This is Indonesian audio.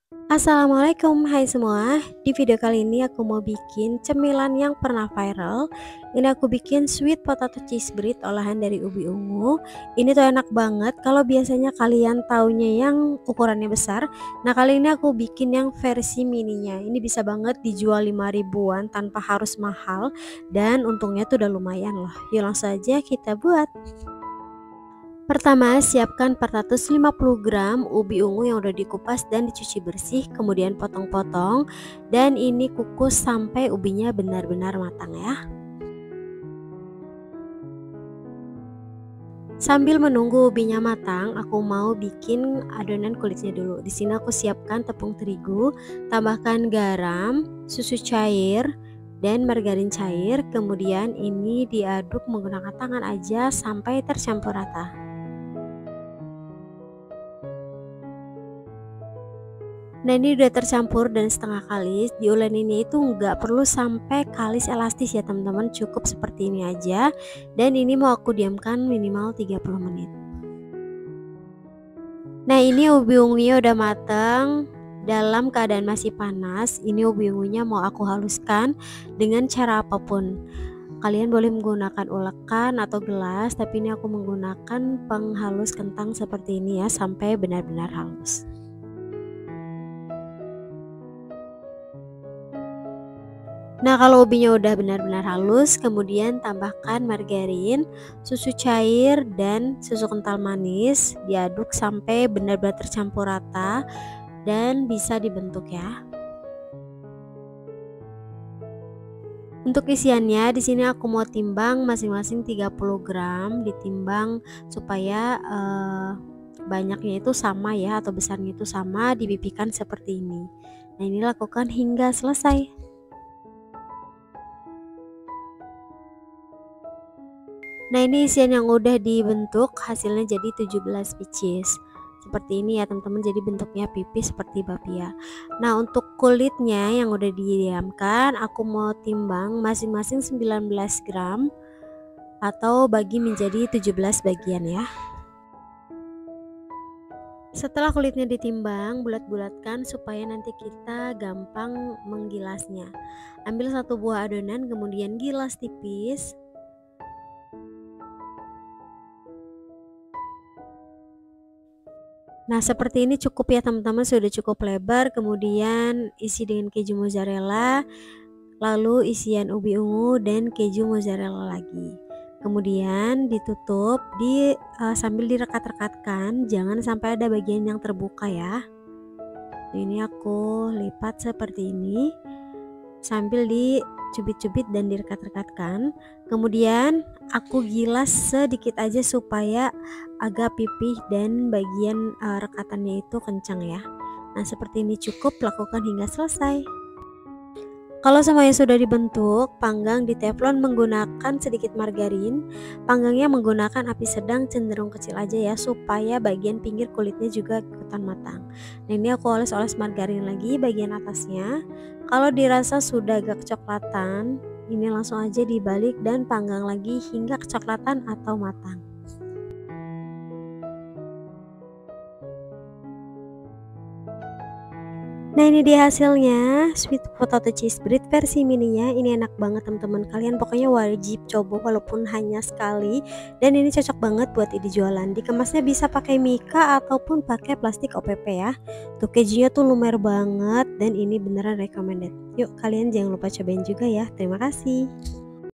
Assalamualaikum, hai semua. Di video kali ini aku mau bikin cemilan yang pernah viral. Ini aku bikin sweet potato cheese bread olahan dari ubi ungu. Ini tuh enak banget. Kalau biasanya kalian taunya yang ukurannya besar, nah kali ini aku bikin yang versi mininya. Ini bisa banget dijual 5 ribuan tanpa harus mahal, dan untungnya tuh udah lumayan loh. Yuk langsung aja kita buat. Pertama, siapkan 450 gram ubi ungu yang udah dikupas dan dicuci bersih, kemudian potong-potong, dan ini kukus sampai ubinya benar-benar matang ya. Sambil menunggu ubinya matang, aku mau bikin adonan kulitnya dulu. Di sini aku siapkan tepung terigu, tambahkan garam, susu cair, dan margarin cair. Kemudian ini diaduk menggunakan tangan aja sampai tercampur rata. Nah ini udah tercampur dan setengah kalis. Diuleninnya itu nggak perlu sampai kalis elastis ya teman-teman, cukup seperti ini aja. Dan ini mau aku diamkan minimal 30 menit. Nah ini ubi ungunya udah mateng. Dalam keadaan masih panas, ini ubi ungunya mau aku haluskan dengan cara apapun. Kalian boleh menggunakan ulekan atau gelas, tapi ini aku menggunakan penghalus kentang seperti ini ya, sampai benar-benar halus. Nah kalau ubinya udah benar-benar halus, kemudian tambahkan margarin, susu cair, dan susu kental manis. Diaduk sampai benar-benar tercampur rata dan bisa dibentuk ya. Untuk isiannya di sini aku mau timbang masing-masing 30 gram, ditimbang supaya banyaknya itu sama ya, atau besarnya itu sama, dipipikan seperti ini. Nah ini lakukan hingga selesai. Nah ini isian yang udah dibentuk, hasilnya jadi 17 pieces. Seperti ini ya teman-teman, jadi bentuknya pipis seperti bapia. Nah untuk kulitnya yang udah didiamkan, aku mau timbang masing-masing 19 gram atau bagi menjadi 17 bagian ya. Setelah kulitnya ditimbang, bulat-bulatkan supaya nanti kita gampang menggilasnya. Ambil satu buah adonan, kemudian gilas tipis. Nah seperti ini cukup ya teman-teman, sudah cukup lebar. Kemudian isi dengan keju mozzarella, lalu isian ubi ungu dan keju mozzarella lagi. Kemudian ditutup sambil direkat-rekatkan, jangan sampai ada bagian yang terbuka ya. Ini aku lipat seperti ini sambil dicubit-cubit dan direkat-rekatkan. Kemudian aku gilas sedikit aja supaya agak pipih dan bagian rekatannya itu kencang ya. Nah seperti ini cukup, lakukan hingga selesai. Kalau semuanya sudah dibentuk, panggang di teflon menggunakan sedikit margarin. Panggangnya menggunakan api sedang cenderung kecil aja ya, supaya bagian pinggir kulitnya juga ikutan matang. Nah ini aku oles-oles margarin lagi bagian atasnya. Kalau dirasa sudah agak kecoklatan, ini langsung aja dibalik dan panggang lagi hingga kecoklatan atau matang. Nah ini dia hasilnya, sweet potato cheese bread versi mininya. Ini enak banget teman-teman, kalian pokoknya wajib coba walaupun hanya sekali. Dan ini cocok banget buat jualan. Dikemasnya bisa pakai mika ataupun pakai plastik OPP ya. Tuh kejunya tuh lumer banget dan ini beneran recommended. Yuk kalian jangan lupa cobain juga ya. Terima kasih.